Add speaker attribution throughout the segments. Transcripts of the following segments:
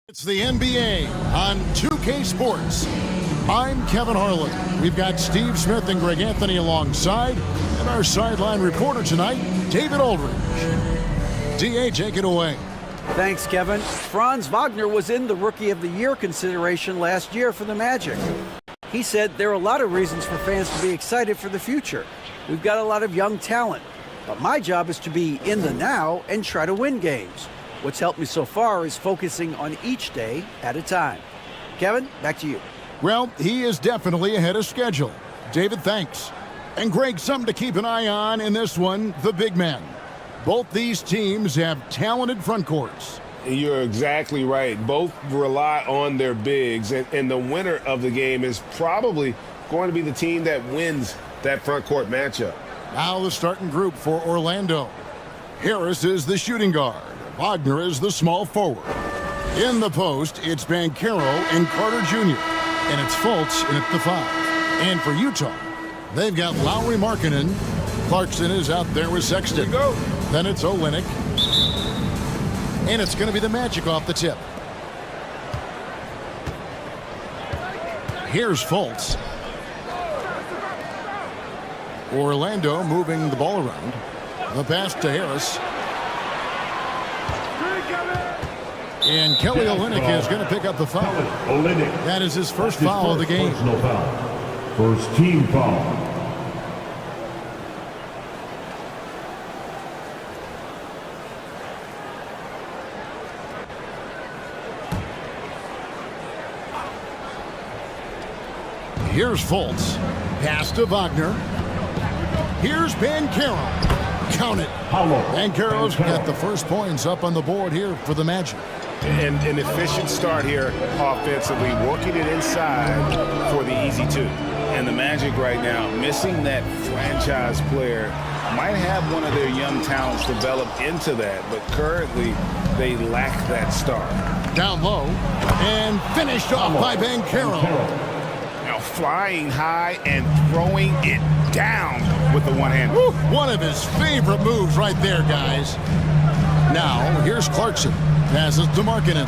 Speaker 1: It's the NBA on 2K Sports. I'm Kevin Harlan. We've got Steve Smith and Greg Anthony alongside, and our sideline reporter tonight, David Aldridge. DA, take it away.
Speaker 2: Thanks, Kevin. Franz Wagner was in the Rookie of the Year consideration last year for the Magic. He said there are a lot of reasons for fans to be excited for the future. We've got a lot of young talent, but my job is to be in the now and try to win games. What's helped me so far is focusing on each day at a time. Kevin, back to you.
Speaker 1: Well, he is definitely ahead of schedule. David, thanks. And Greg, something to keep an eye on in this one, the big men. Both these teams have talented front courts.
Speaker 3: You're exactly right. Both rely on their bigs, and the winner of the game is probably going to be the team that wins that front court matchup.
Speaker 1: Now the starting group for Orlando. Harris is the shooting guard. Wagner is the small forward. In the post, it's Banchero and Carter Jr. And it's Fultz in at the 5. And for Utah, they've got Lauri Markkanen. Clarkson is out there with Sexton. Then it's Olynyk. And it's going to be the Magic off the tip. Here's Fultz. Orlando moving the ball around. The pass to Harris. And Kelly Olynyk is going to pick up the foul. That is his first foul of the game.
Speaker 4: Personal foul. First team foul.
Speaker 1: Here's Fultz. Pass to Wagner. Here's Banchero. Count it. Banchero's got the first points up on the board here for the Magic.
Speaker 3: And an efficient start here offensively, working it inside for the easy two. And the Magic right now, missing that franchise player, might have one of their young talents develop into that, but currently they lack that start.
Speaker 1: Down low, and finished off by Banchero.
Speaker 3: Now flying high and throwing it down with the one-hand.
Speaker 1: One of his favorite moves right there, guys. Now, here's Clarkson. Passes to Markkanen.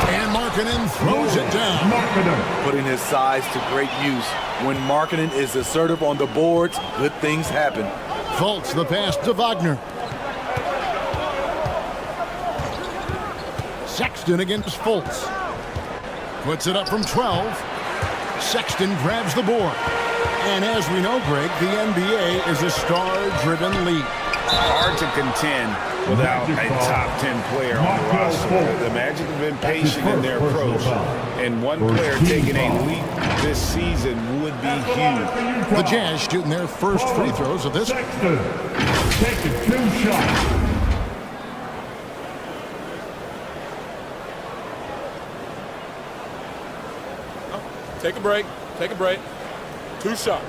Speaker 1: And Markkanen throws it down.
Speaker 5: Putting his size to great use. When Markkanen is assertive on the boards, good things happen.
Speaker 1: Fultz the pass to Wagner. Sexton against Fultz. Puts it up from 12. Sexton grabs the board. And as we know, Greg, the NBA is a star-driven league.
Speaker 3: Hard to contend without a top 10 player on the roster. The Magic have been patient in their approach, and one player taking a leap this season would be huge.
Speaker 1: The Jazz shooting their first free throws of this.
Speaker 4: Sexton taking 2 shots.
Speaker 6: Take a break. Take a break. 2 shots.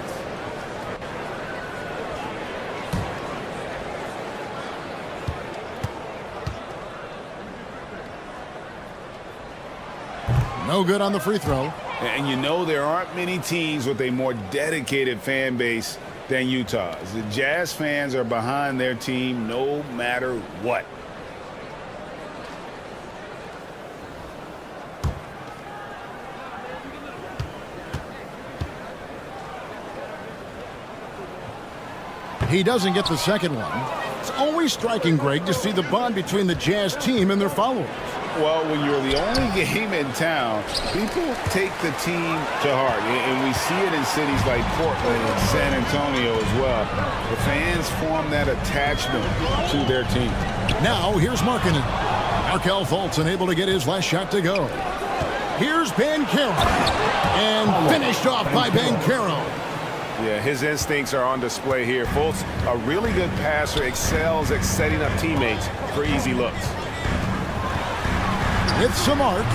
Speaker 1: No good on the free throw.
Speaker 3: And you know there aren't many teams with a more dedicated fan base than Utah's. The Jazz fans are behind their team no matter what.
Speaker 1: He doesn't get the second one. It's always striking, Greg, to see the bond between the Jazz team and their followers.
Speaker 3: Well, when you're the only game in town, people take the team to heart. And we see it in cities like Portland and San Antonio as well. The fans form that attachment to their team.
Speaker 1: Now, here's Markkanen. Markelle Fultz unable to get his last shot to go. Here's Banchero. And finished off by Banchero.
Speaker 3: Yeah, his instincts are on display here. Fultz, a really good passer, excels at setting up teammates for easy looks.
Speaker 1: It's the mark.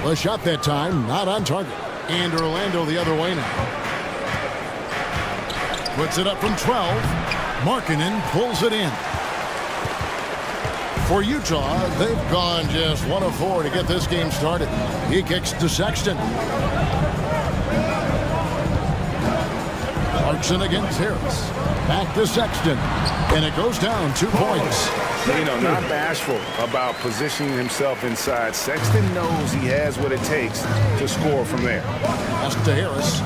Speaker 1: The shot that time, not on target. And Orlando the other way now. Puts it up from 12. Markkanen pulls it in. For Utah, they've gone just 1 of 4 to get this game started. He kicks to Sexton. Clarkson against Harris. Back to Sexton. And it goes down 2 points.
Speaker 3: You know, not bashful about positioning himself inside. Sexton knows he has what it takes to score from there.
Speaker 1: Pass to Harris.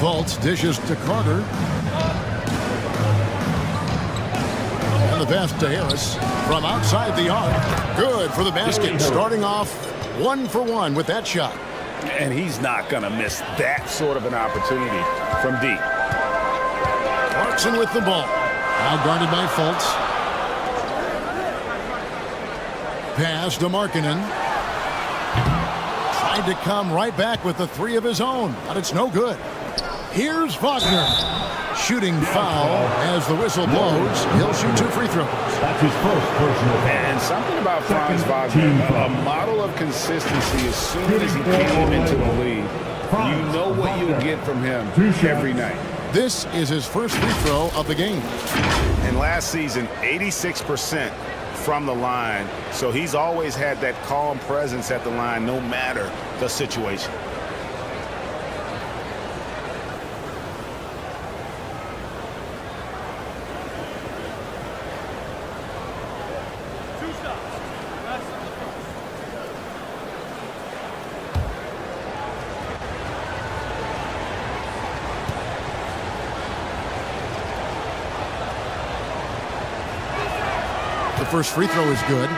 Speaker 1: Fultz dishes to Carter. And the pass to Harris from outside the arc. Good for the basket. Starting off 1 for 1 with that shot.
Speaker 3: And he's not going to miss that sort of an opportunity from deep.
Speaker 1: Clarkson with the ball. Now guarded by Fultz. Pass to Markkanen. Tried to come right back with the 3 of his own, but it's no good. Here's Wagner. Shooting foul as the whistle blows. He'll shoot 2 free throws.
Speaker 4: That's his first personal foul.
Speaker 3: And something about Franz Wagner, a model of consistency. As soon as he came into the league, you know what you'll get from him every night.
Speaker 1: This is his first free throw of the game.
Speaker 3: And last season, 86% from the line. So he's always had that calm presence at the line no matter the situation.
Speaker 1: The first free throw is good.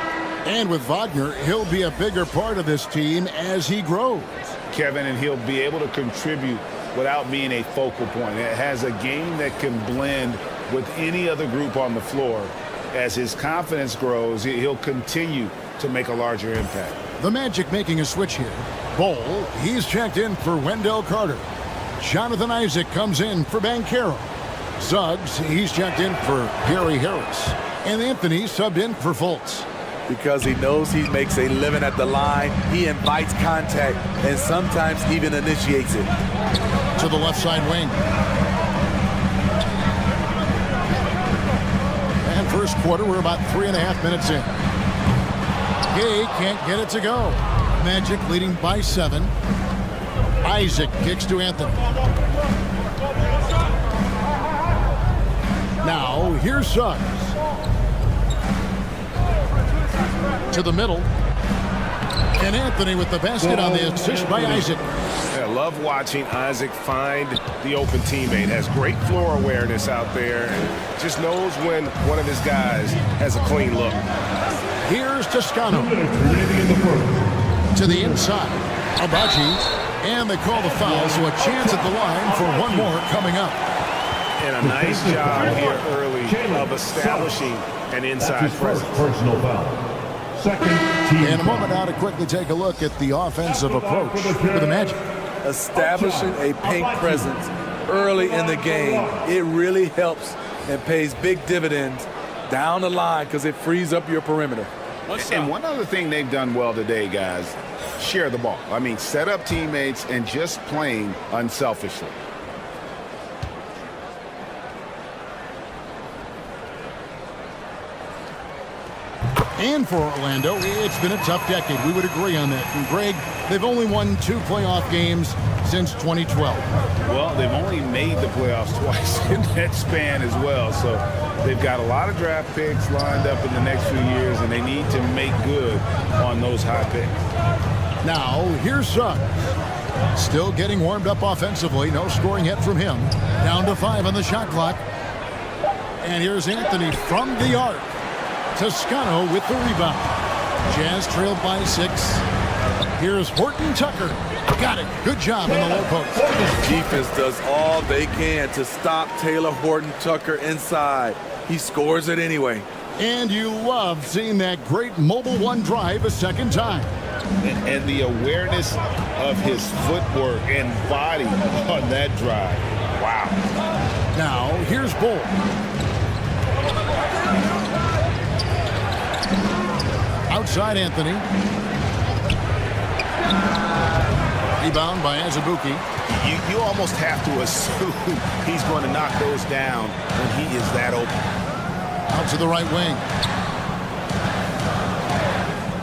Speaker 1: And with Wagner, he'll be a bigger part of this team as he grows.
Speaker 3: Kevin, and he'll be able to contribute without being a focal point. It has a game that can blend with any other group on the floor. As his confidence grows, he'll continue to make a larger impact.
Speaker 1: The Magic making a switch here. Bol, he's checked in for Wendell Carter. Jonathan Isaac comes in for Banchero. Suggs, he's checked in for Gary Harris. And Anthony subbed in for Fultz.
Speaker 5: Because he knows he makes a living at the line, he invites contact and sometimes even initiates it.
Speaker 1: To the left side wing. And first quarter, we're about 3.5 minutes in. Gay can't get it to go. Magic leading by 7. Isaac kicks to Anthony. Now, here's Suggs. To the middle. And Anthony with the basket on the assist by Isaac.
Speaker 3: I love watching Isaac find the open teammate. Has great floor awareness out there. Just knows when one of his guys has a clean look.
Speaker 1: Here's Toscano. To the inside. Abaji. And they call the foul, so a chance at the line for one more coming up.
Speaker 3: And a nice job here early of establishing an inside presence.
Speaker 4: Personal foul. Second team.
Speaker 1: In a moment now to quickly take a look at the offensive approach for the Magic.
Speaker 5: Establishing a paint presence early in the game, it really helps and pays big dividends down the line because it frees up your perimeter.
Speaker 3: And one other thing they've done well today, guys, share the ball. I mean, set up teammates and just playing unselfishly.
Speaker 1: And for Orlando, it's been a tough decade. We would agree on that. And Greg, they've only won 2 playoff games since 2012.
Speaker 3: Well, they've only made the playoffs twice in that span as well. So they've got a lot of draft picks lined up in the next few years, and they need to make good on those high picks.
Speaker 1: Now, here's Suggs. Still getting warmed up offensively. No scoring yet from him. Down to 5 on the shot clock. And here's Anthony from the arc. Toscano with the rebound. Jazz trailed by 6. Here's Horton Tucker. Got it. Good job in the low post.
Speaker 5: Defense does all they can to stop Taylor Horton Tucker inside. He scores it anyway.
Speaker 1: And you love seeing that great mobile one drive a second time.
Speaker 3: And the awareness of his footwork and body on that drive. Wow.
Speaker 1: Now, here's Bol. Outside Anthony. Rebound by Azubuike.
Speaker 3: You almost have to assume he's going to knock those down when he is that open.
Speaker 1: Out to the right wing.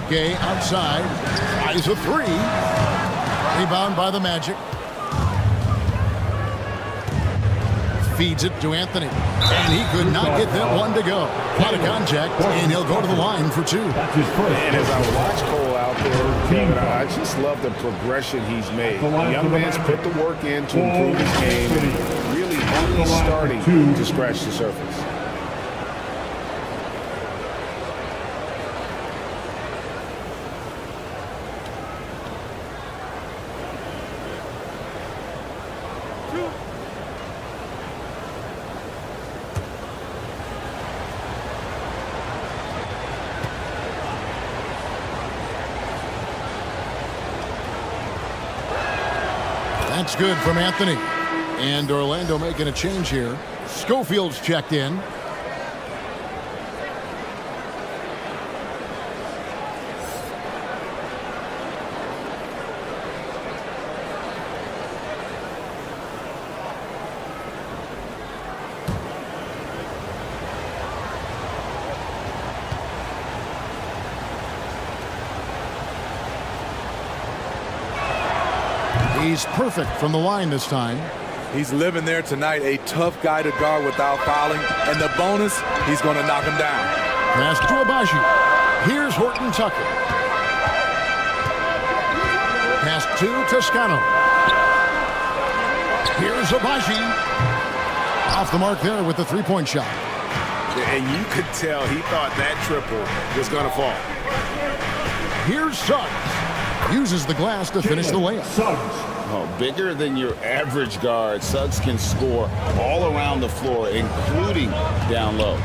Speaker 1: Gay outside. Eyes a 3. Rebound by the Magic. feeds it to Anthony. And he could not get that one to go. A lot of contact, and he'll go to the line for 2.
Speaker 4: That's his first.
Speaker 3: And as I watch Cole out there, Kevin, I just love the progression he's made. The young man's put the work in to improve his game, and really only starting to scratch the surface.
Speaker 1: That's good from Anthony. And Orlando making a change here. Schofield's checked in. He's perfect from the line this time.
Speaker 5: He's living there tonight, a tough guy to guard without fouling. And the bonus, he's going to knock him down.
Speaker 1: Pass to Agbaji. Here's Horton Tucker. Pass to Toscano. Here's Agbaji. Off the mark there with the three-point shot.
Speaker 3: And you could tell he thought that triple was going to fall.
Speaker 1: Here's Suggs. Uses the glass to finish the layup.
Speaker 4: Suggs.
Speaker 3: Oh, bigger than your average guard, Suggs can score all around the floor, including down low.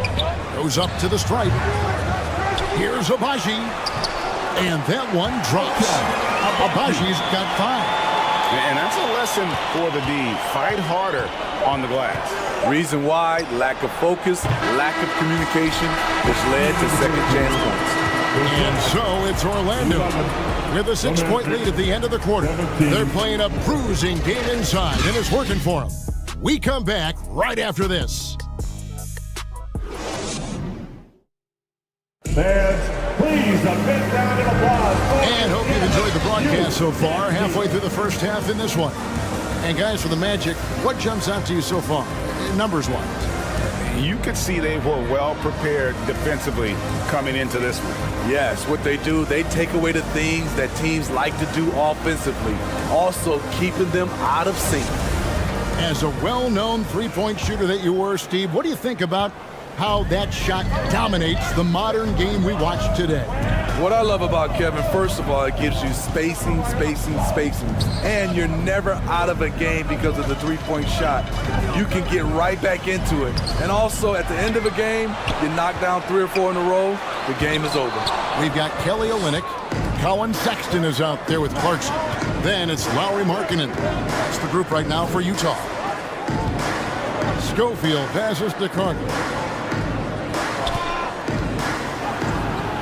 Speaker 1: Goes up to the stripe. Here's Agbaji. And that one drops. Abaji's got 5.
Speaker 3: And that's a lesson for the D. Fight harder on the glass.
Speaker 5: Reason why, lack of focus, lack of communication, which led to second chance points.
Speaker 1: And so it's Orlando with a 6-point lead at the end of the quarter. They're playing a bruising game inside, and it's working for them. We come back right after this.
Speaker 4: Fans, please, a big round of applause.
Speaker 1: And hope you've enjoyed the broadcast so far, halfway through the first half in this one. And guys, for the Magic, what jumps out to you so far, numbers-wise?
Speaker 3: You could see they were well prepared defensively coming into this one.
Speaker 5: Yes, what they do, they take away the things that teams like to do offensively, also keeping them out of sync.
Speaker 1: As a well-known three-point shooter that you were, Steve, what do you think about how that shot dominates the modern game we watch today?
Speaker 5: What I love about Kevin, first of all, it gives you spacing. And you're never out of a game because of the three-point shot. You can get right back into it. And also, at the end of a game, you knock down 3 or 4 in a row, the game is over.
Speaker 1: We've got Kelly Olynyk. Colin Sexton is out there with Clarkson. Then it's Lauri Markkanen. That's the group right now for Utah. Schofield passes to Carter.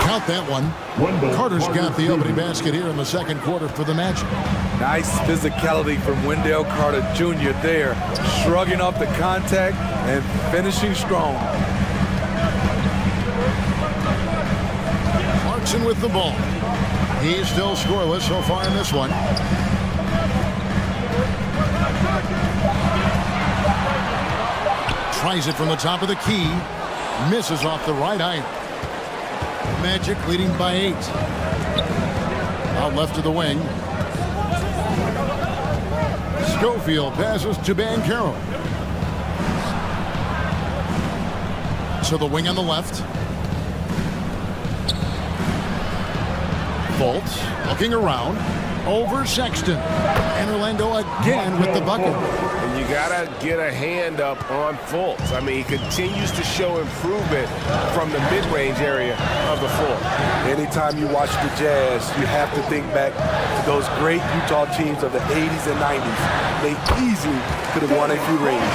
Speaker 1: Count that one. Carter's got the opening basket here in the second quarter for the Magic.
Speaker 5: Nice physicality from Wendell Carter Jr. there, shrugging off the contact and finishing strong.
Speaker 1: Clarkson with the ball. He's still scoreless so far in this one. Tries it from the top of the key. Misses off the right iron. Magic leading by 8. Out left of the wing. Schofield passes to Banchero. So the wing on the left. Fultz looking around. Over Sexton. And Orlando again with the bucket.
Speaker 3: And you got to get a hand up on Fultz. I mean, he continues to show improvement from the mid-range area of the floor.
Speaker 5: Anytime you watch the Jazz, you have to think back to those great Utah teams of the 80s and 90s. They easily could have won a few rings.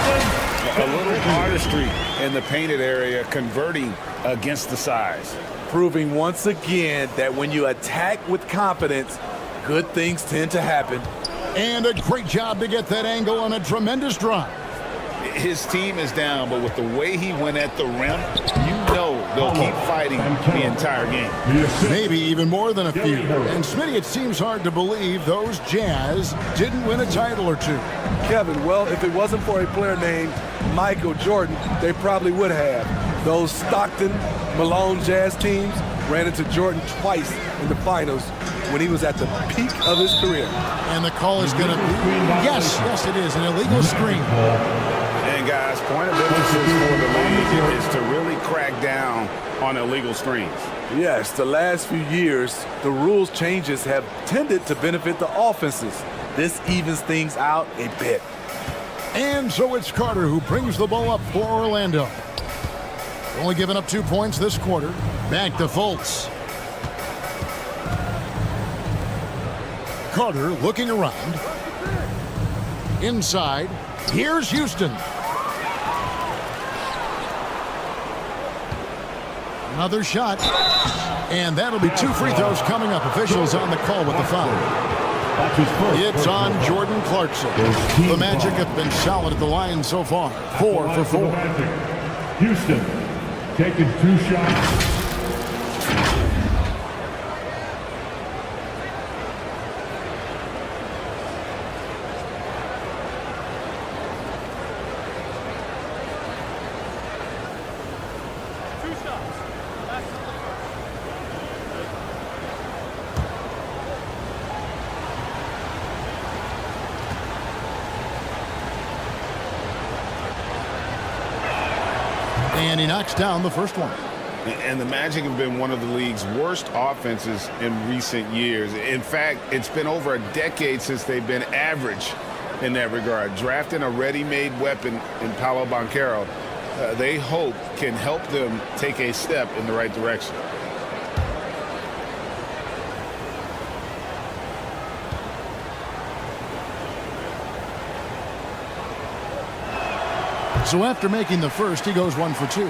Speaker 3: A little artistry in the painted area, converting against the size.
Speaker 5: Proving once again that when you attack with confidence, good things tend to happen.
Speaker 1: And a great job to get that angle on a tremendous drive.
Speaker 3: His team is down, but with the way he went at the rim, you know they'll keep fighting the entire game.
Speaker 1: Maybe even more than a few. And Smitty, it seems hard to believe those Jazz didn't win a title or two.
Speaker 5: Kevin, well, if it wasn't for a player named Michael Jordan, they probably would have. Those Stockton, Malone Jazz teams ran into Jordan twice in the finals when he was at the peak of his career.
Speaker 1: And the call is going to be, yes, it is, an illegal screen.
Speaker 3: And guys, point of emphasis for the league is to really crack down on illegal screens.
Speaker 5: Yes, the last few years, the rules changes have tended to benefit the offenses. This evens things out a bit.
Speaker 1: And so it's Carter who brings the ball up for Orlando. Only giving up 2 points this quarter. Back to Fultz. Carter looking around. Inside. Here's Houston. Another shot. And that'll be 2 free throws coming up. Officials on the call with the foul. It's on Jordan Clarkson. The Magic have been solid at the line so far. 4 for 4.
Speaker 4: Houston taking 2 shots.
Speaker 1: And he knocks down the first one.
Speaker 3: And the Magic have been one of the league's worst offenses in recent years. In fact, it's been over a decade since they've been average in that regard. Drafting a ready-made weapon in Paolo Banchero, they hope can help them take a step in the right direction.
Speaker 1: So after making the first, he goes 1 for 2.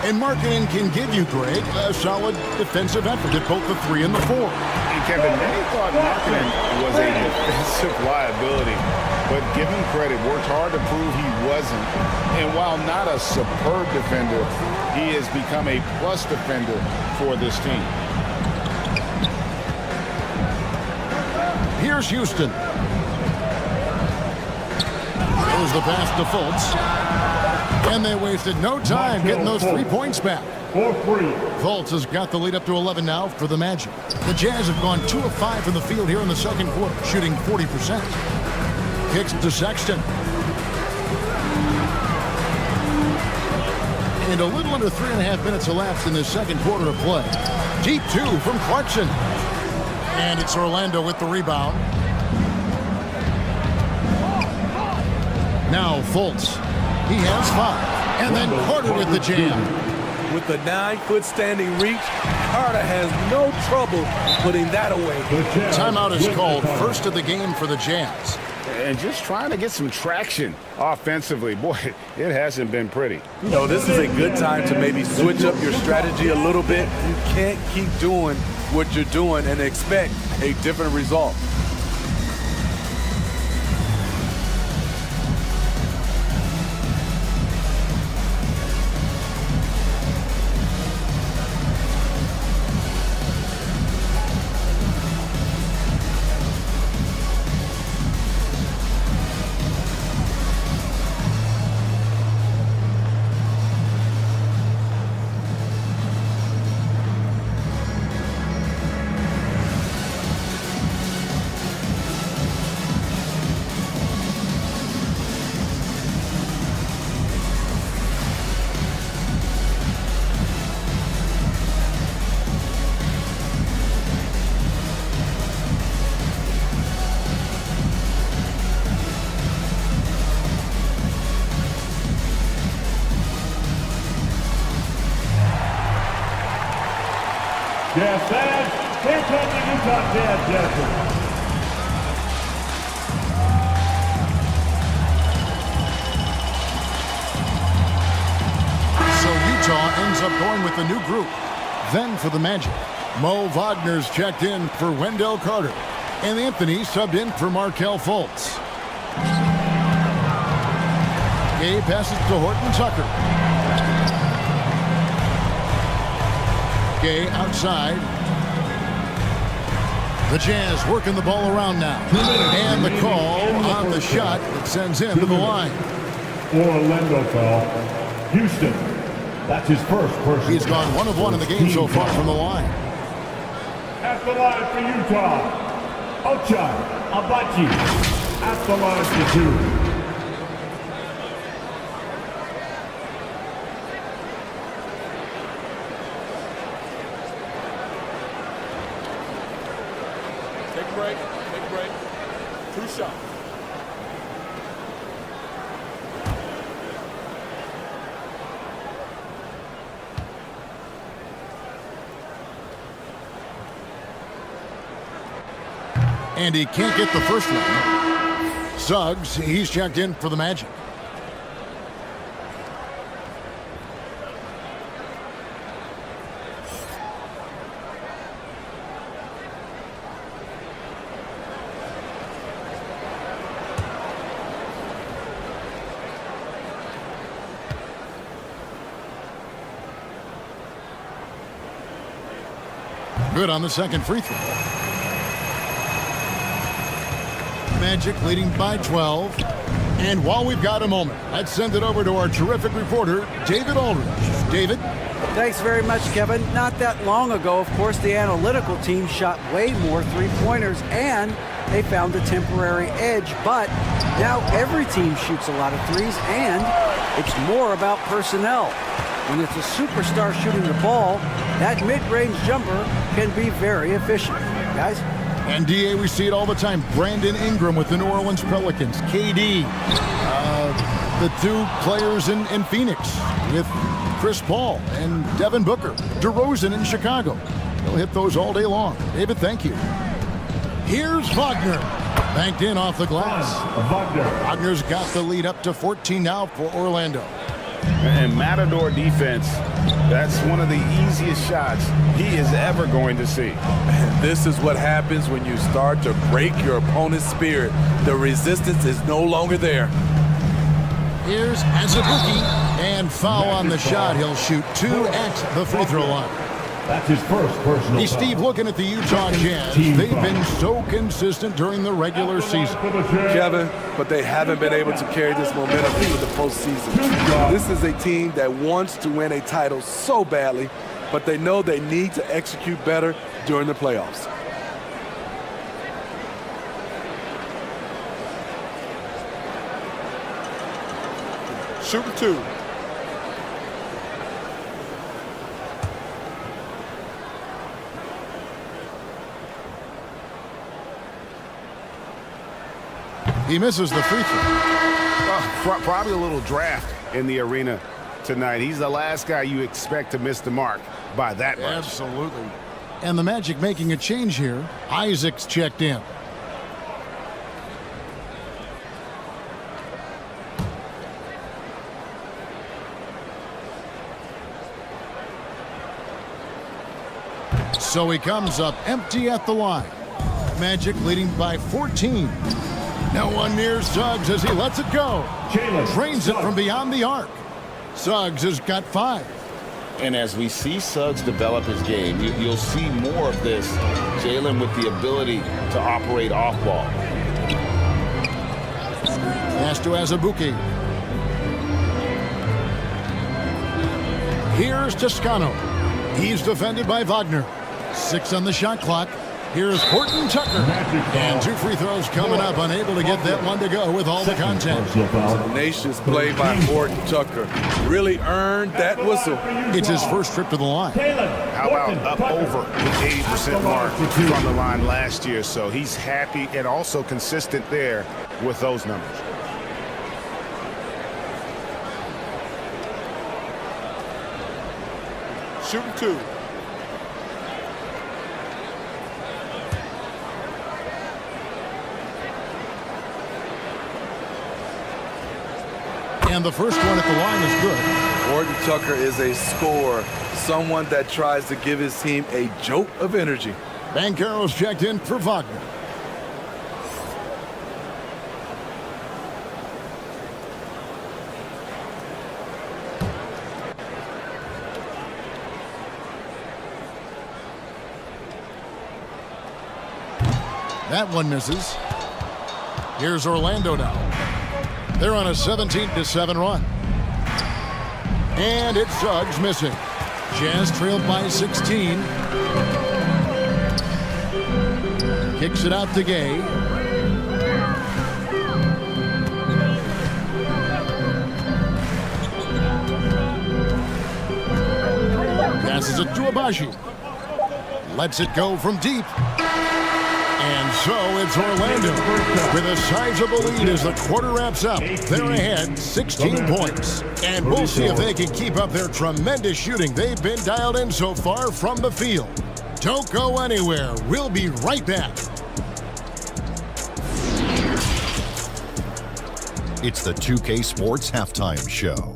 Speaker 1: And Markkanen can give you, Greg, a solid defensive effort at both the 3 and the 4.
Speaker 3: And Kevin, many thought Markkanen was a defensive liability, but give him credit, worked hard to prove he wasn't. And while not a superb defender, he has become a plus defender for this team.
Speaker 1: Here's Houston. There's the pass to Fultz. And they wasted no time getting those 3 points back. Fultz has got the lead up to 11 now for the Magic. The Jazz have gone 2 of 5 from the field here in the second quarter, shooting 40%. Kicks to Sexton. And a little under 3.5 minutes elapsed in this second quarter of play. Deep 2 from Clarkson. And it's Orlando with the rebound. Now Fultz. He has 5. And then Carter with the jam.
Speaker 5: With the 9-foot standing reach, Carter has no trouble putting that away.
Speaker 1: Timeout is called, first of the game for the Jazz.
Speaker 3: And just trying to get some traction offensively. Boy, it hasn't been pretty.
Speaker 5: You know, this is a good time to maybe switch up your strategy a little bit. You can't keep doing what you're doing and expect a different result.
Speaker 4: Jazz fans, here comes the Utah Jazz Jackson.
Speaker 1: So Utah ends up going with the new group. Then for the Magic, Mo Wagner's checked in for Wendell Carter. And Anthony subbed in for Markelle Fultz. Gay passes to Horton Tucker. Gay outside. The Jazz working the ball around now. And the call on the shot that sends him to the line.
Speaker 4: Orlando foul. Houston. That's his first personal.
Speaker 1: He's gone 1 of 1 in the game so far from the line.
Speaker 4: At the line for Utah, Ochai Agbaji. At the line for 2.
Speaker 6: Take a break. Take a break. 2 shots.
Speaker 1: And he can't get the first one. Suggs, he's checked in for the Magic. Good on the second free throw. Magic leading by 12. And while we've got a moment, let's send it over to our terrific reporter, David Aldridge. David?
Speaker 2: Thanks very much, Kevin. Not that long ago, of course, the analytical team shot way more three-pointers and they found a temporary edge. But now every team shoots a lot of threes and it's more about personnel. When it's a superstar shooting the ball, that mid-range jumper can be very efficient. Guys?
Speaker 1: And DA, we see it all the time. Brandon Ingram with the New Orleans Pelicans. KD. The 2 players in Phoenix with Chris Paul and Devin Booker. DeRozan in Chicago. They'll hit those all day long. David, thank you. Here's Wagner. Banked in off the glass. Wagner's got the lead up to 14 now for Orlando.
Speaker 3: And Matador defense, that's one of the easiest shots he is ever going to see.
Speaker 5: And this is what happens when you start to break your opponent's spirit. The resistance is no longer there.
Speaker 1: Here's Azubuike, and foul on the shot. He'll shoot 2 at the free throw line.
Speaker 4: That's his first personal.
Speaker 1: Hey, Steve, looking at the Utah Jazz, they've been so consistent during the regular season.
Speaker 5: Kevin, but they haven't been able to carry this momentum into the postseason. This is a team that wants to win a title so badly, but they know they need to execute better during the playoffs.
Speaker 6: Shooting 2.
Speaker 1: He misses the free throw.
Speaker 3: Probably a little draft in the arena tonight. He's the last guy you expect to miss the mark by that much.
Speaker 1: Absolutely. And the Magic making a change here. Isaac's checked in. So he comes up empty at the line. Magic leading by 14. No one near Suggs as he lets it go. Drains it from beyond the arc. Suggs has got 5.
Speaker 3: And as we see Suggs develop his game, you'll see more of this. Jalen with the ability to operate off ball.
Speaker 1: Pass to Azubuike. Here's Toscano. He's defended by Wagner. 6 on the shot clock. Here's Horton Tucker. And 2 free throws coming up. Unable to get that one to go with all the contact.
Speaker 5: Tenacious play by Horton Tucker. Really earned that whistle.
Speaker 1: It's his first trip to the line.
Speaker 3: How about up over the 80% mark from the line last year? So he's happy and also consistent there with those numbers.
Speaker 6: Shooting 2.
Speaker 1: And the first one at the line is good.
Speaker 5: Horton Tucker is a scorer, someone that tries to give his team a jolt of energy.
Speaker 1: Banchero's checked in for Wagner. That one misses. Here's Orlando now. They're on a 17-7 run. And it's Suggs missing. Jazz trailed by 16. Kicks it out to Gay. Passes it to Abaji. Lets it go from deep. And so it's Orlando with a sizable lead as the quarter wraps up. They're ahead 16 points. And we'll see if they can keep up their tremendous shooting they've been dialed in so far from the field. Don't go anywhere. We'll be right back.
Speaker 7: It's the 2K Sports Halftime Show.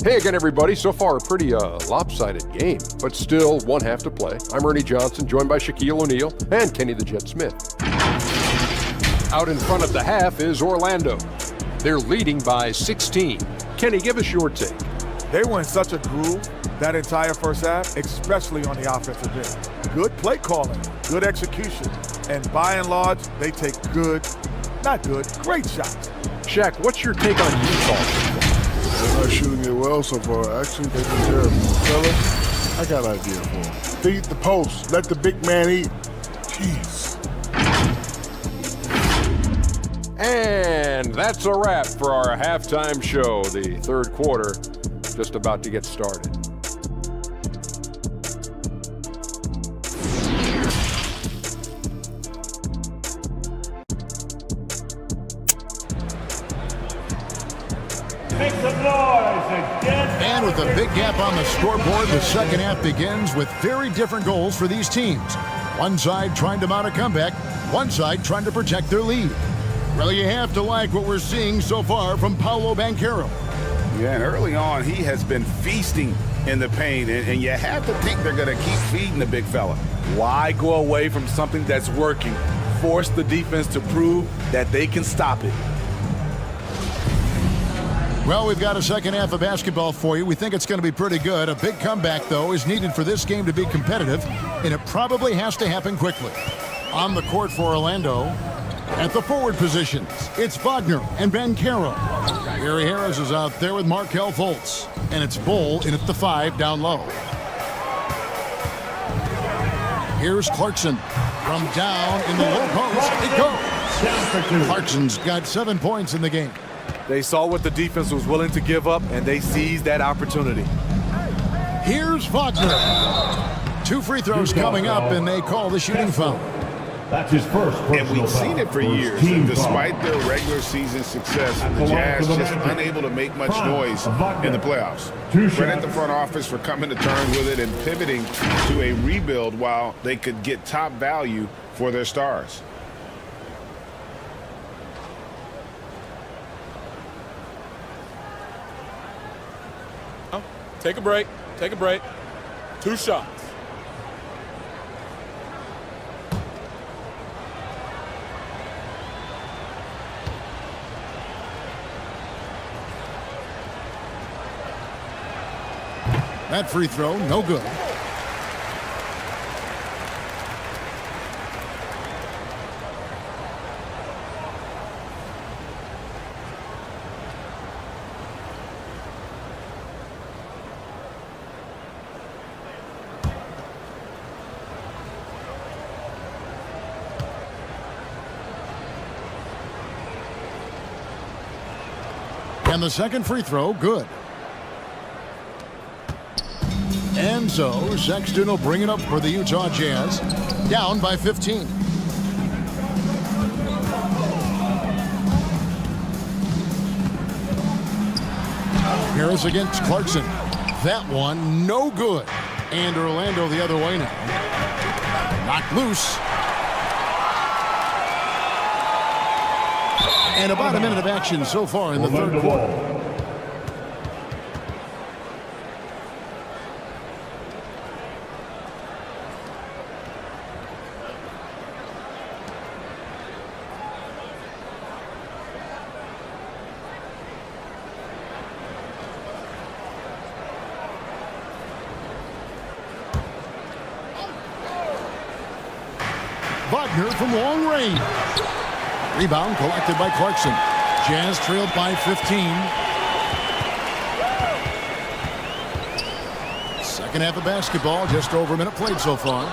Speaker 8: Hey again, everybody. So far, a pretty lopsided game, but still one half to play. I'm Ernie Johnson, joined by Shaquille O'Neal and Kenny the Jet Smith. Out in front of the half is Orlando. They're leading by 16. Kenny, give us your take.
Speaker 9: They were in such a groove that entire first half, especially on the offensive end. Good play calling, good execution, and by and large, they take great shots.
Speaker 8: Shaq, what's your take on Utah?
Speaker 10: They're not shooting it well so far. Actually, they've been terrible. Fella, I got an idea for them. Feed the post. Let the big man eat. Jeez.
Speaker 8: And that's a wrap for our halftime show. The third quarter just about to get started.
Speaker 4: Make some noise again.
Speaker 1: And with a big gap on the scoreboard, the second half begins with very different goals for these teams. One side trying to mount a comeback, one side trying to protect their lead. Well, you have to like what we're seeing so far from Paolo Banchero.
Speaker 3: Yeah, and early on, he has been feasting in the paint, and you have to think they're going to keep feeding the big fella.
Speaker 5: Why go away from something that's working? Force the defense to prove that they can stop it.
Speaker 1: Well, we've got a second half of basketball for you. We think it's going to be pretty good. A big comeback, though, is needed for this game to be competitive, and it probably has to happen quickly. On the court for Orlando, at the forward positions, it's Wagner and Banchero. Gary Harris is out there with Markelle Fultz, and it's Bull in at the 5 down low. Here's Clarkson from down in the low post. It goes. Clarkson's got 7 points in the game.
Speaker 5: They saw what the defense was willing to give up, and they seized that opportunity.
Speaker 1: Here's Wagner. 2 free throws coming up, and they call the shooting foul.
Speaker 4: That's his first personal
Speaker 3: And we've seen it for years. And despite their regular season success, the Jazz just unable to make much noise in the playoffs. Credit the front office for coming to terms with it and pivoting to a rebuild while they could get top value for their stars.
Speaker 6: Take a break. Take a break. 2 shots.
Speaker 1: That free throw, no good. And the second free throw, good. And so Sexton will bring it up for the Utah Jazz, down by 15. Harris against Clarkson. That one, no good. And Orlando the other way now. Knocked loose. And about a minute of action so far in the third quarter. Wagner from long range. Rebound collected by Clarkson. Jazz trailed by 15. Second half of basketball, just over a minute played so far.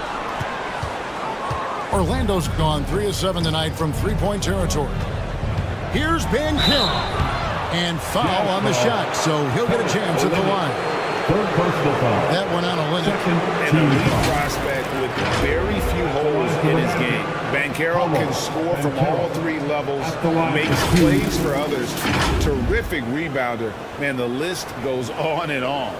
Speaker 1: Orlando's gone 3 of 7 tonight from three-point territory. Here's Banchero. And foul on the shot, so he'll get a chance at the line.
Speaker 4: Third personal foul.
Speaker 1: That one on a limit.
Speaker 3: And a lead prospect with very few holes in his game. Banchero can score from all three levels, makes plays for others. Terrific rebounder. Man, the list goes on and on.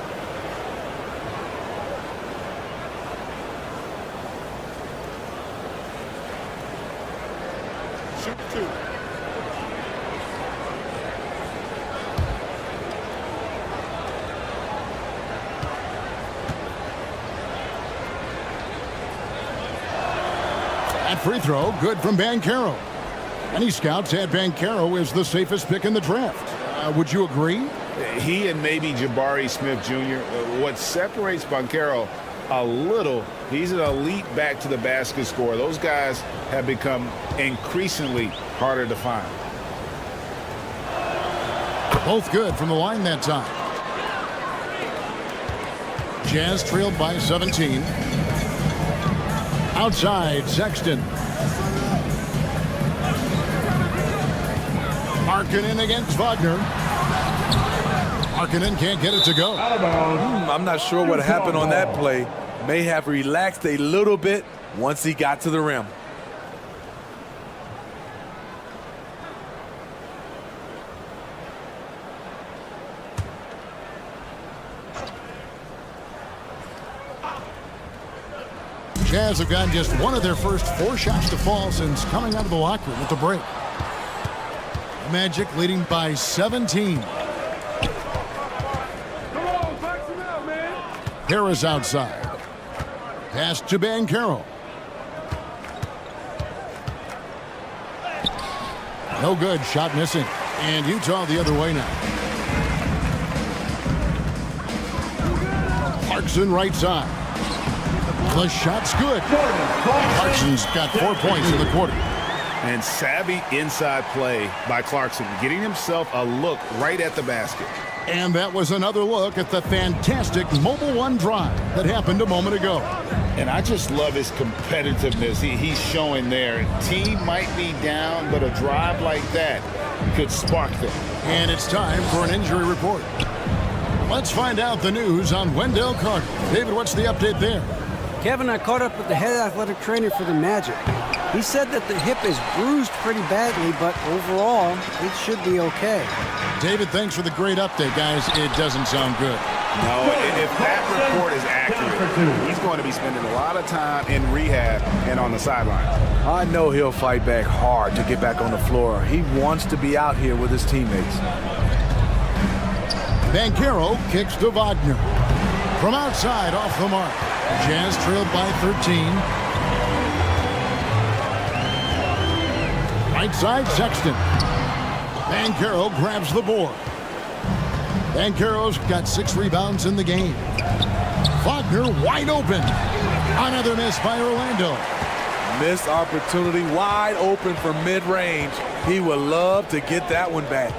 Speaker 10: Shoot 2.
Speaker 1: That free throw, good from Banchero. Many scouts had Banchero as the safest pick in the draft. Would you agree?
Speaker 3: He and maybe Jabari Smith Jr. What separates Banchero a little, he's an elite back to the basket scorer. Those guys have become increasingly harder to find.
Speaker 1: Both good from the line that time. Jazz trailed by 17. Outside, Sexton. Markkanen against Wagner. Markkanen can't get it to go.
Speaker 5: I'm not sure what happened on that play. May have relaxed a little bit once he got to the rim.
Speaker 1: Jazz have gotten just one of their first 4 shots to fall since coming out of the locker room at the break. Magic leading by 17. Harris outside. Pass to Banchero. No good. Shot missing. And Utah the other way now. Clarkson right side. The shot's good. Clarkson's got 4 points in the quarter.
Speaker 3: And savvy inside play by Clarkson, getting himself a look right at the basket.
Speaker 1: And that was another look at the fantastic Mobile One drive that happened a moment ago.
Speaker 3: And I just love his competitiveness he's showing there. Team might be down, but a drive like that could spark them.
Speaker 1: And it's time for an injury report. Let's find out the news on Wendell Carter. David, what's the update there?
Speaker 2: Kevin, I caught up with the head athletic trainer for the Magic. He said that the hip is bruised pretty badly, but overall, it should be okay.
Speaker 1: David, thanks for the great update, guys. It doesn't sound good.
Speaker 3: No, if that report is accurate, he's going to be spending a lot of time in rehab and on the sideline.
Speaker 5: I know he'll fight back hard to get back on the floor. He wants to be out here with his teammates.
Speaker 1: Banchero kicks to Wagner. From outside, off the mark. Jazz trailed by 13. Right side, Sexton. Banchero grabs the board. Banchero's got 6 rebounds in the game. Wagner wide open. Another miss by Orlando.
Speaker 5: Missed opportunity, wide open for mid-range. He would love to get that one back.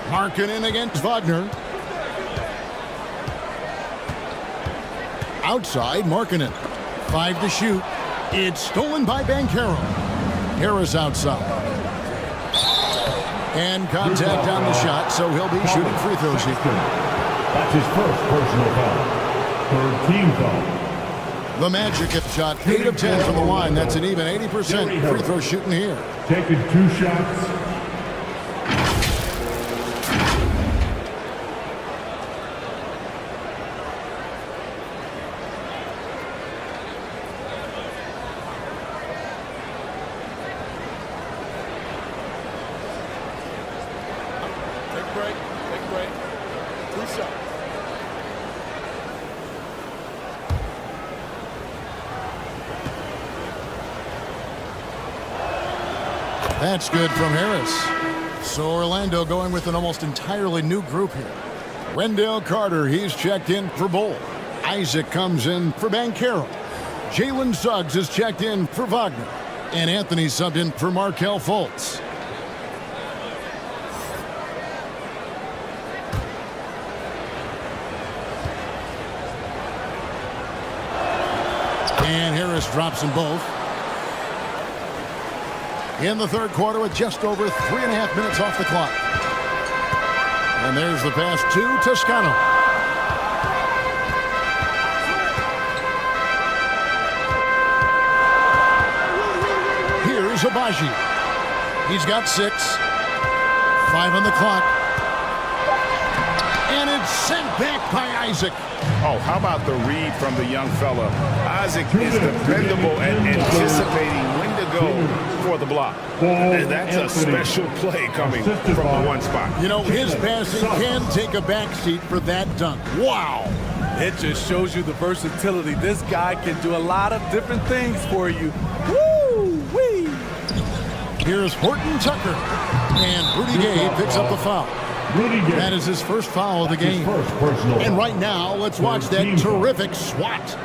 Speaker 1: Markkanen against Wagner. Outside, Markkanen. 5 to shoot. It's stolen by Banchero. Harris outside. And contact on the shot, so he'll be shooting free throws here.
Speaker 4: That's his first personal foul. 3rd team foul.
Speaker 1: The Magic have shot 8 of 10 from the line. That's an even 80% free throw shooting here.
Speaker 4: Taking 2 shots.
Speaker 1: That's good from Harris. So Orlando going with an almost entirely new group here. Wendell Carter, he's checked in for Bull. Isaac comes in for Banchero. Jalen Suggs is checked in for Wagner. And Anthony subbed in for Markelle Fultz. And Harris drops them both. In the third quarter with just over 3.5 minutes off the clock. And there's the pass to Toscano. Here's Agbaji. He's got 6. 5 on the clock. And it's sent back by Isaac.
Speaker 3: Oh, how about the read from the young fella? Isaac is dependable at anticipating when to go for the block. And that's a special play coming from the one spot.
Speaker 1: You know, his passing can take a backseat for that dunk. Wow.
Speaker 5: It just shows you the versatility. This guy can do a lot of different things for you. Woo-wee!
Speaker 1: Here's Horton Tucker. And Rudy Gay picks up the foul. That is his first foul of the game. And right now, let's watch that terrific swat.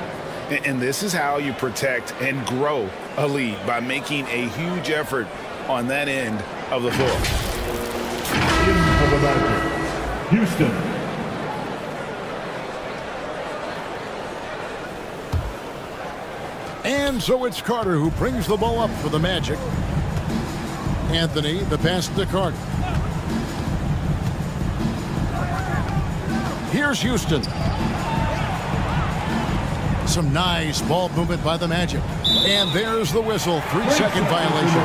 Speaker 3: And this is how you protect and grow a lead, by making a huge effort on that end of the floor.
Speaker 4: Houston.
Speaker 1: And so it's Carter who brings the ball up for the Magic. Anthony, the pass to Carter. Here's Houston. Some nice ball movement by the Magic. And there's the whistle. 3-second violation.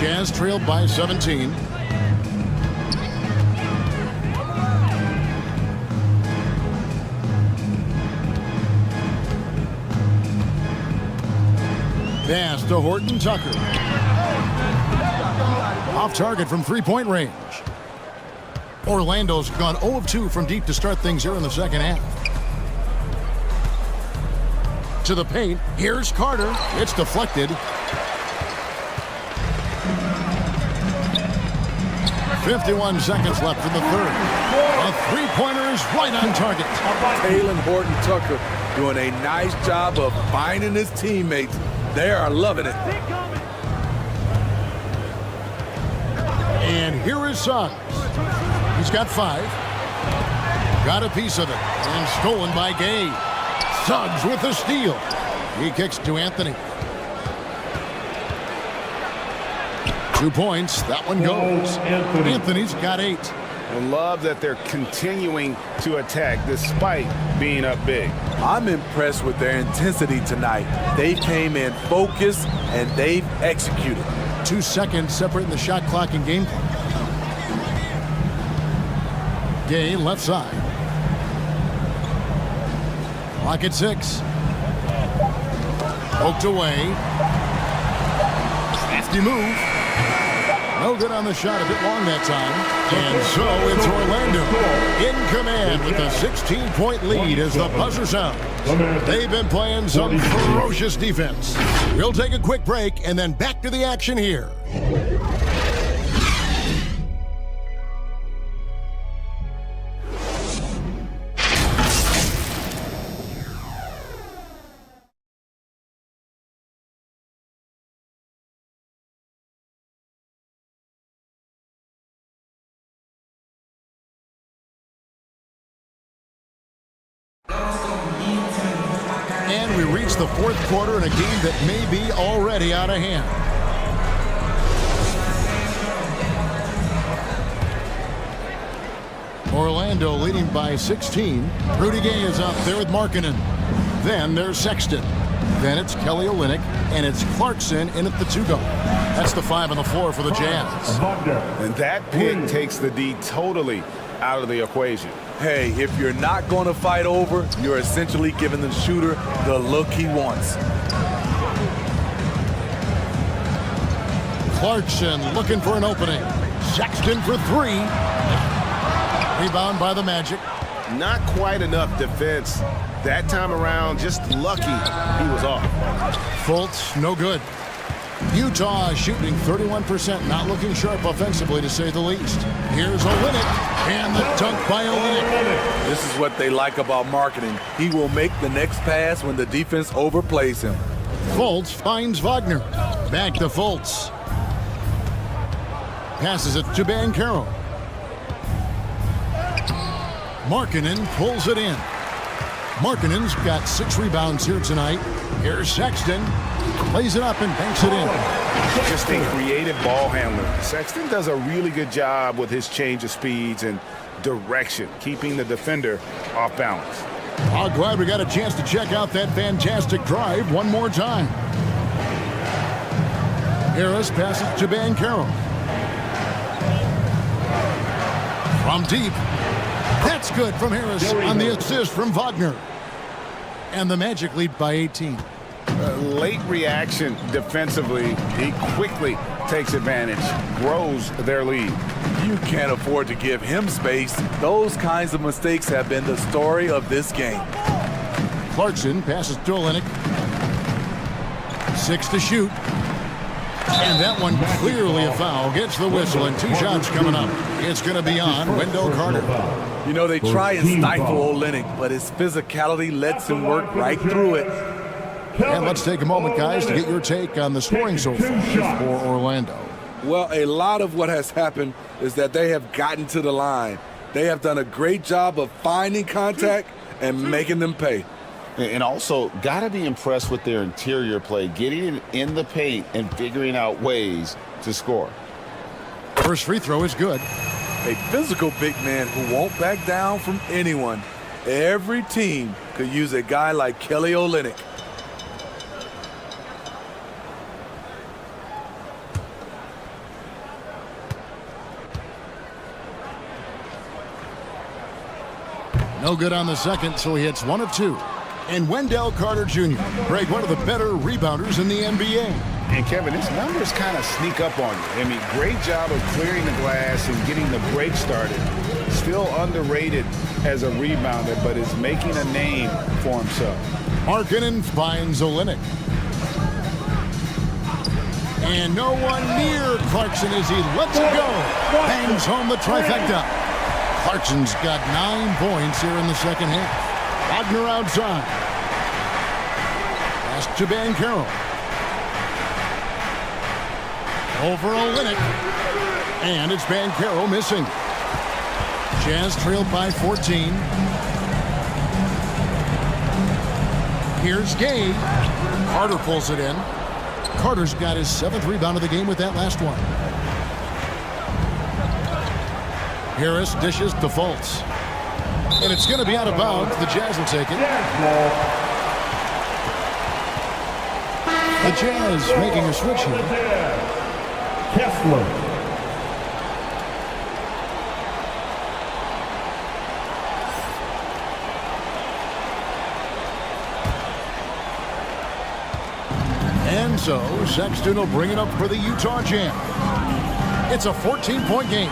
Speaker 1: Jazz trailed by 17. Pass to Horton Tucker. Off target from three-point range. Orlando's gone 0 of 2 from deep to start things here in the second half. To the paint. Here's Carter. It's deflected. 51 seconds left in the third. A three-pointer is right on target.
Speaker 5: Talen Horton Tucker doing a nice job of finding his teammates. They are loving it.
Speaker 1: And here is Suggs. He's got 5. Got a piece of it. And stolen by Gay. Suggs with the steal. He kicks to Anthony. 2 points. That one goes. Anthony's got 8.
Speaker 3: I love that they're continuing to attack despite being up big.
Speaker 5: I'm impressed with their intensity tonight. They came in focused and they've executed.
Speaker 1: 2 seconds separating the shot clock and game clock. Gay left side. Clock at 6. Poked away. Crafty move. No good on the shot, a bit long that time. And so it's Orlando in command with a 16-point lead as the buzzer sounds. They've been playing some ferocious defense. We'll take a quick break and then back to the action here. And we reach the fourth quarter in a game that may be already out of hand. Orlando leading by 16. Rudy Gay is out there with Markkanen. Then there's Sexton. Then it's Kelly Olynyk, and it's Clarkson in at the 2 guard. That's the 5 on the floor for the Jazz.
Speaker 3: And that pick takes the D totally out of the equation.
Speaker 5: Hey, if you're not going to fight over, you're essentially giving the shooter the look he wants.
Speaker 1: Clarkson looking for an opening. Sexton for 3. Rebound by the Magic.
Speaker 3: Not quite enough defense. That time around, just lucky he was off.
Speaker 1: Fultz, no good. Utah shooting 31%, not looking sharp offensively to say the least. Here's Olynyk, and the dunk by Olynyk.
Speaker 5: This is what they like about marketing. He will make the next pass when the defense overplays him.
Speaker 1: Fultz finds Wagner. Back to Fultz. Passes it to Banchero. Markkanen pulls it in. Markkanen's got 6 rebounds here tonight. Here's Sexton. Plays it up and banks it in.
Speaker 3: Just a creative ball handler. Sexton does a really good job with his change of speeds and direction, keeping the defender off balance.
Speaker 1: Oh, glad we got a chance to check out that fantastic drive one more time. Harris passes to Banchero. From deep. That's good from Harris on the assist from Wagner. And the Magic lead by 18.
Speaker 3: Late reaction defensively. He quickly takes advantage, grows their lead.
Speaker 5: You can't afford to give him space. Those kinds of mistakes have been the story of this game.
Speaker 1: Clarkson passes to Olynyk. 6 to shoot. And that one clearly a foul. Gets the whistle and 2 shots coming up. It's going to be on Wendell Carter.
Speaker 5: You know, they try and stifle Olynyk, but his physicality lets him work right through it.
Speaker 1: And let's take a moment, guys, to get your take on the scoring so far for Orlando.
Speaker 5: Well, a lot of what has happened is that they have gotten to the line. They have done a great job of finding contact and making them pay.
Speaker 3: And also, got to be impressed with their interior play, getting in the paint and figuring out ways to score.
Speaker 1: First free throw is good.
Speaker 5: A physical big man who won't back down from anyone. Every team could use a guy like Kelly Olynyk.
Speaker 1: No good on the second, so he hits 1 of 2. And Wendell Carter Jr., Greg, one of the better rebounders in the NBA.
Speaker 3: And Kevin, his numbers kind of sneak up on you. I mean, great job of clearing the glass and getting the break started. Still underrated as a rebounder, but is making a name for himself.
Speaker 1: Markkanen finds Olynyk. And no one near Clarkson as he lets it go. Bangs home the trifecta. Clarkson's got 9 points here in the second half. Wagner outside. Pass to Banchero. Over Olynyk. And it's Banchero missing. Jazz trailed by 14. Here's Gay. Carter pulls it in. Carter's got his 7th rebound of the game with that last one. Harris dishes to Fultz. And it's going to be out of bounds. The Jazz will take it. The Jazz making a switch here.
Speaker 4: Kessler.
Speaker 1: And so Sexton will bring it up for the Utah Jazz. It's a 14-point game.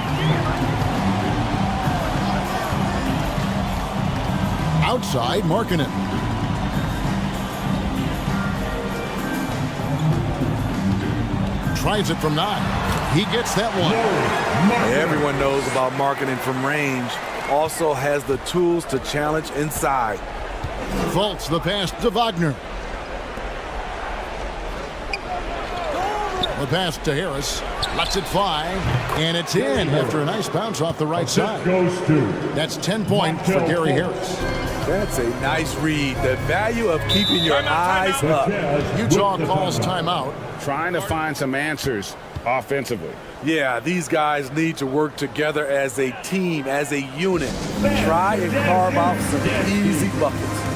Speaker 1: Outside, Markkanen. Tries it from 9. He gets that one.
Speaker 5: Everyone knows about Markkanen from range. Also has the tools to challenge inside.
Speaker 1: Fultz the pass to Wagner. The pass to Harris. Lets it fly. And it's in after a nice bounce off the right side. That's 10 points for Gary Harris.
Speaker 5: That's a nice read. The value of keeping your eyes up.
Speaker 1: Utah calls timeout.
Speaker 3: Trying to find some answers offensively.
Speaker 5: Yeah, these guys need to work together as a team, as a unit. Try and carve out some easy buckets.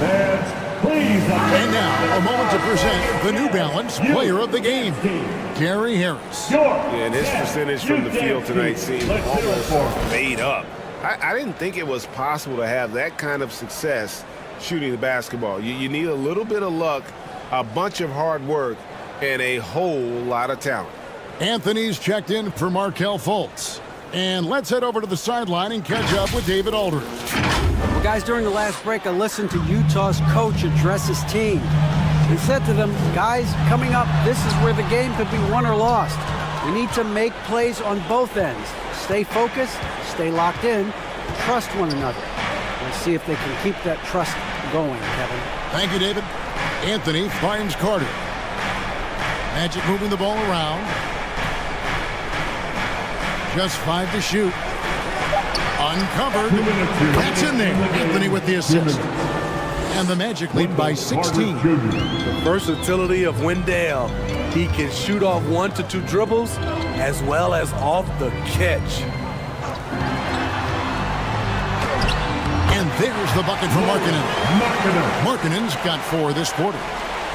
Speaker 4: Fans, please.
Speaker 1: And now, a moment to present the New Balance Player of the Game, Gary Harris.
Speaker 3: And his percentage from the field tonight seemed almost made up. I didn't think it was possible to have that kind of success shooting the basketball. You need a little bit of luck, a bunch of hard work, and a whole lot of talent.
Speaker 1: Anthony's checked in for Markelle Fultz. And let's head over to the sideline and catch up with David Aldridge.
Speaker 2: Well, guys, during the last break, I listened to Utah's coach address his team. He said to them, guys, coming up, this is where the game could be won or lost. We need to make plays on both ends. Stay focused, stay locked in, trust one another. Let's see if they can keep that trust going, Kevin.
Speaker 1: Thank you, David. Anthony finds Carter. Magic moving the ball around. Just 5 to shoot. Uncovered. That's in there. Anthony with the assist. And the Magic lead by 16.
Speaker 5: The versatility of Wendell. He can shoot off 1 to 2 dribbles as well as off the catch.
Speaker 1: And there's the bucket for Markkanen. Markkanen's got 4 this quarter.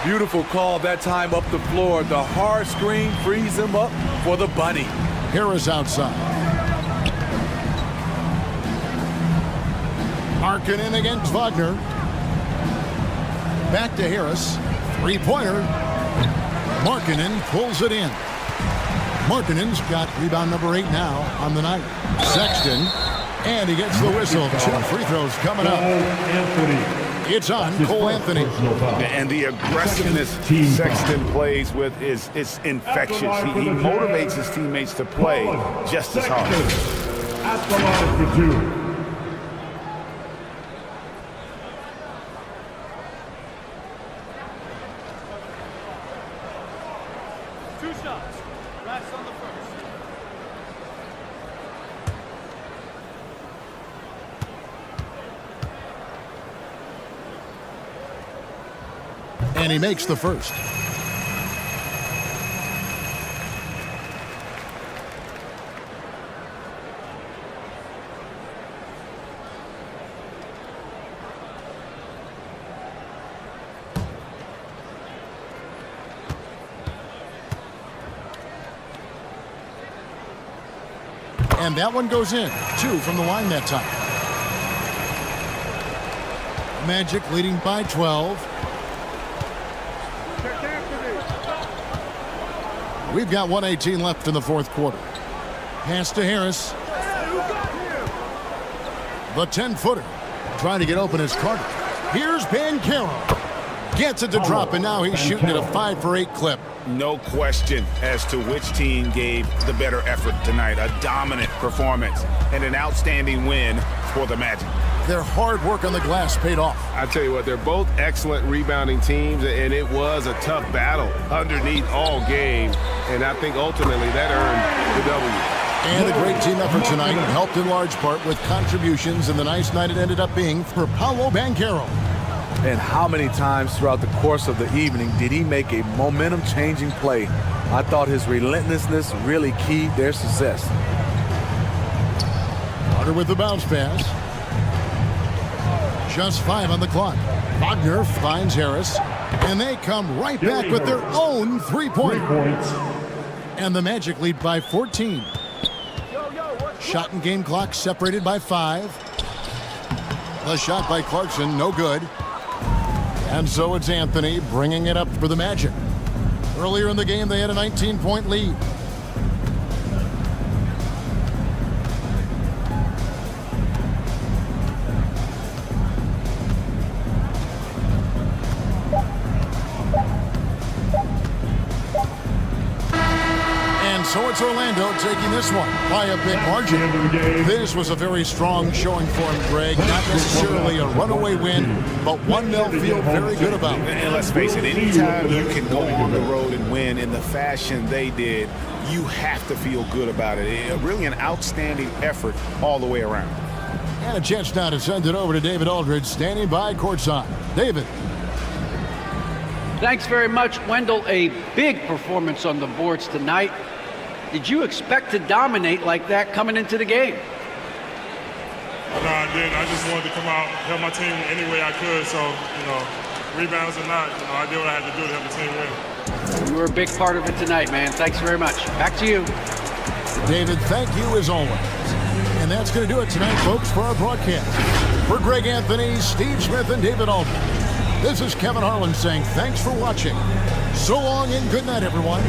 Speaker 5: Beautiful call that time up the floor. The hard screen frees him up for the bunny.
Speaker 1: Harris outside. Markkanen against Wagner. Back to Harris. 3-pointer. Markkanen pulls it in. Markkanen's got rebound number 8 now on the night. Sexton. And he gets the whistle. 2 free throws coming up. It's on Cole Anthony.
Speaker 3: And the aggressiveness Sexton plays with is infectious. He motivates his teammates to play just as hard.
Speaker 4: At the line for 2.
Speaker 1: And he makes the first. And that one goes in. 2 from the line that time. Magic leading by 12. We've got 1:18 left in the fourth quarter. Pass to Harris. The 10-footer trying to get open is Carter. Here's Banchero. Gets it to drop, and now he's shooting at a 5 for 8 clip.
Speaker 3: No question as to which team gave the better effort tonight. A dominant performance and an outstanding win for the Magic.
Speaker 1: Their hard work on the glass paid off.
Speaker 3: I tell you what, they're both excellent rebounding teams, and it was a tough battle underneath all game. And I think ultimately that earned the W.
Speaker 1: And a great team effort tonight, helped in large part with contributions, and the nice night it ended up being for Paolo Banchero.
Speaker 5: And how many times throughout the course of the evening did he make a momentum-changing play? I thought his relentlessness really keyed their success.
Speaker 1: Carter with the bounce pass. Just 5 on the clock. Wagner finds Harris, and they come right back with their own 3-pointer. And the Magic lead by 14. Shot and game clock separated by 5. The shot by Clarkson, no good. And so it's Anthony bringing it up for the Magic. Earlier in the game, they had a 19-point lead. So it's Orlando taking this one by a big margin. This was a very strong showing for him, Greg. Not necessarily a runaway win, but one they'll feel very good about.
Speaker 3: And let's face it, anytime you can go on the road and win in the fashion they did, you have to feel good about it. Really an outstanding effort all the way around.
Speaker 1: And a chance now to send it over to David Aldridge, standing by courtside. David.
Speaker 2: Thanks very much, Wendell. A big performance on the boards tonight. Did you expect to dominate like that coming into the game?
Speaker 4: No, I didn't. I just wanted to come out, help my team any way I could. So, rebounds or not, I did what I had to do to help the team win.
Speaker 2: You were a big part of it tonight, man. Thanks very much. Back to you.
Speaker 1: David, thank you as always. And that's going to do it tonight, folks, for our broadcast. For Greg Anthony, Steve Smith, and David Aldridge, this is Kevin Harlan saying thanks for watching. So long and good night, everyone.